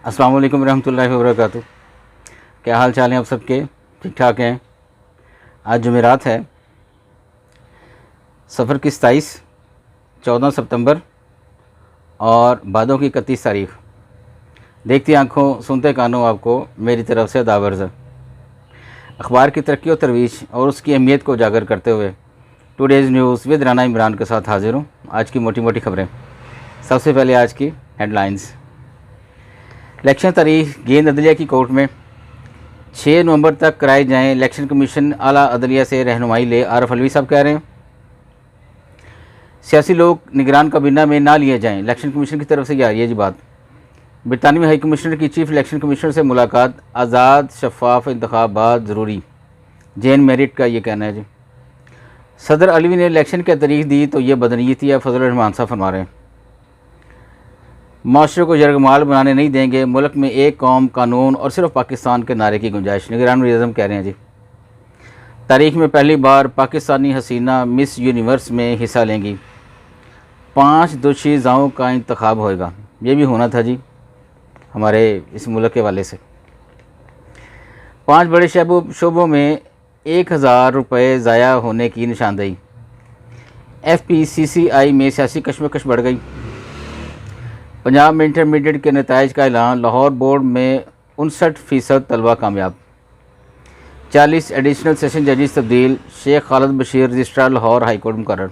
अस्सलाम वालेकुम रहमतुल्लाहि व बरकातुहू। क्या हाल चाल हैं आप सबके? ठीक ठाक हैं। आज जुमेरात है, सफ़र की 27 14 सितंबर और बादों की 31 तारीख। देखती आंखों सुनते कानों आपको मेरी तरफ से दावर्ज़। अखबार की तरक्की और तरवीज और उसकी अहमियत को उजागर करते हुए today's news with Rana Imran के साथ हाजिर हूँ। आज की मोटी मोटी खबरें। सबसे पहले आज की हेडलाइंस। इलेक्शन तारीख गेंद अदलिया की कोर्ट में 6 नवंबर तक कराए जाएं। इलेक्शन कमीशन आला अदलिया से रहनुमाई ले, आरफ अलवी साहब कह रहे हैं। सियासी लोग निगरान काबीना में ना लिए जाएं, इलेक्शन कमीशन की तरफ से आ रही है जी बात। बरतानवी हाई कमिश्नर की चीफ इलेक्शन कमिश्नर से मुलाकात, आज़ाद शफाफ इंतखाबात ज़रूरी, जैन मेरिट का ये कहना है जी। सदर अलवी ने इलेक्शन की तारीख दी तो ये बदनीयती है, फजल रहमान साहब फरमा रहे हैं। माशरे को यरगमाल बनाने नहीं देंगे, मुल्क में एक कौम कानून और सिर्फ पाकिस्तान के नारे की गुंजाइश, निगरान वज़ीर आज़म कह रहे हैं जी। तारीख में पहली बार पाकिस्तानी हसीना मिस यूनिवर्स में हिस्सा लेंगी। 5 दोशीज़ाओं का इंतखाब होएगा, ये भी होना था जी हमारे इस मुल्क के वाले से। 5 बड़े शोबों में 1000 रुपये ज़ाया होने की निशानदेही। FPCCI में सियासी कशमकश बढ़ गई। पंजाब में इंटरमीडिएट के नताइज का ऐलान, लाहौर बोर्ड में 59% तलबा कामयाब। 40 एडिशनल सेशन जजेस तब्दील, Sheikh Khalid Bashir registrar Lahore high court मुकर्रर।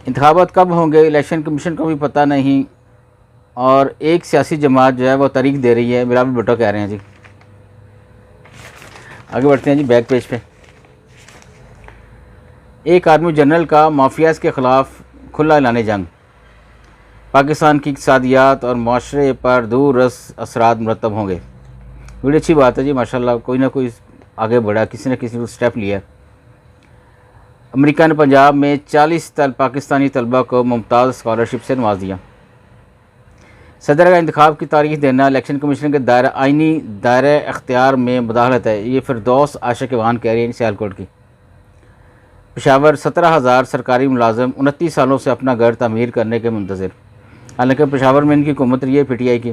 इंतखाबात कब होंगे इलेक्शन कमीशन को भी पता नहीं और एक सियासी जमात जो है वो तारीख दे रही है, बिलावल भुट्टो कह रहे हैं जी। आगे बढ़ते हैं जी बैक पेज पे। एक आर्मी जनरल का माफियाज के ख़िलाफ़ खुला ऐलान जंग। पाकिस्तान की इक़्तिसादियात और माशरे पर दूररस असरात मुरतब होंगे। बड़ी अच्छी बात है जी, माशाल्लाह कोई ना कोई आगे बढ़ा, किसी न किसी ने स्टेप लिया। अमेरिका ने पंजाब में 40 पाकिस्तानी तलबा को मुमताज़ स्कॉलरशिप से नवाज दिया। सदर का इंतखाब की तारीख देना इलेक्शन कमीशन के आइनी दायरे अख्तियार में मुदाखलत है, ये फिरदौस आशिक वान कह रही है सियालकोट की। पेशावर 17,000 सरकारी मुलाजम 29 सालों से अपना घर तामीर करने के मुंतज़िर। हालांकि पेशावर में इनकी हुकूमत रही है PTI की,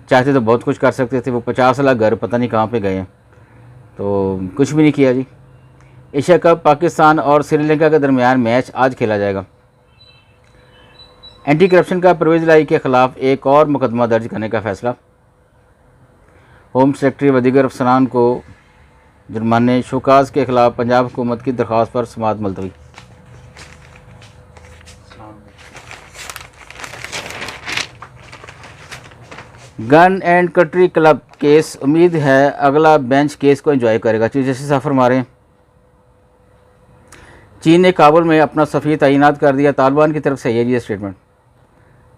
चाहते तो बहुत कुछ कर सकते थे। वो 50 लाख घर पता नहीं कहाँ पे गए हैं, तो कुछ भी नहीं किया जी। एशिया कप पाकिस्तान और श्रीलंका के दरमियान मैच आज खेला जाएगा। एंटी करप्शन का परवेज़ लाई के ख़िलाफ़ एक और मुकदमा दर्ज करने का फ़ैसला। होम सेक्रेटरी व दीगर अफसरान को जुर्माने, शोकाज के ख़िलाफ़ पंजाब हुकूमत की दरख्वास्त पर समाअत मुलतवी। Gun and country club case, उम्मीद है अगला बेंच केस को एंजॉय करेगा, चीफ जस्टिस साहब फरमा रहे हैं। चीन ने काबुल में अपना सफ़ीर तैनात कर दिया, तालिबान की तरफ से ये स्टेटमेंट।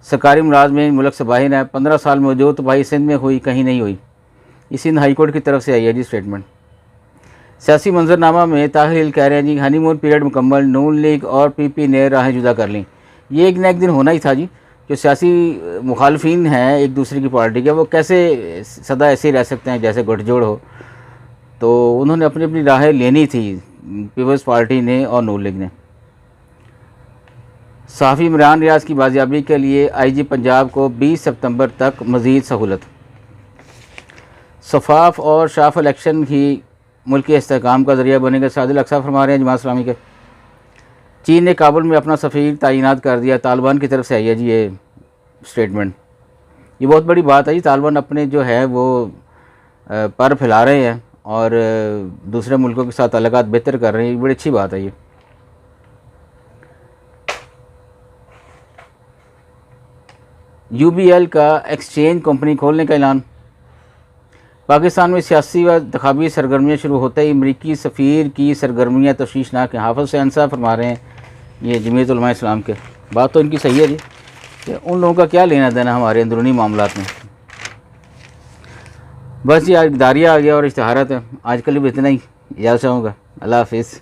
सरकारी मुलाजमीन मुल्क से बाहर है, 15 साल मौजूद तबाही सिंध में हुई, कहीं नहीं हुई, इस सिंध हाई कोर्ट की तरफ से आई है जी स्टेटमेंट। सियासी मंजरनामा में ताहिल कह रहे हैं जी हनीमून पीरियड मुकम्मल, नून लीग और PP ने राहें जुदा कर लीं। ये एक न एक दिन होना ही था जी। जो सियासी मुखालफिन हैं एक दूसरे की पार्टी के, वो कैसे सदा ऐसे ही रह सकते हैं जैसे गठजोड़ हो। तो उन्होंने अपनी अपनी राहें लेनी थी, पीपल्स पार्टी ने और नून लीग ने। सहाफ़ी इमरान रियाज की बाजियाबी के लिए IG पंजाब को 20 सितंबर तक मज़ीद सहूलत। शफाफ और शाफ इलेक्शन ही मुल्क के इस्तेहकाम का ज़रिया बनेगा, सादिल अक्सा फरमा रहे हैं जमात इस्लामी के। चीन ने काबुल में अपना सफ़ीर तैनात कर दिया, तालिबान की तरफ से आई है जी ये स्टेटमेंट। ये बहुत बड़ी बात है जी, तालिबान अपने जो है वो पर फैला रहे हैं और दूसरे मुल्कों के साथ ताल्लुकात बेहतर कर रहे हैं, बड़ी अच्छी बात है ये। UBL का एक्सचेंज कंपनी खोलने का ऐलान। पाकिस्तान में सियासी व इंतखाबी सरगर्मियाँ शुरू होते ही अमरीकी सफ़ीर की सरगर्मियाँ तशवीशनाक हैं, हाफ़िज़ हुसैन साहब फरमा रहे हैं ये जमीयत उलमा इस्लाम के। बात तो इनकी सही है जी कि उन लोगों का क्या लेना देना हमारे अंदरूनी मामलात में। बस जी आज दारिया आ गया और इश्तहारत है। आज के लिए भी इतना ही, इजाज़त चाहूँगा। अल्लाह हाफ़िज़।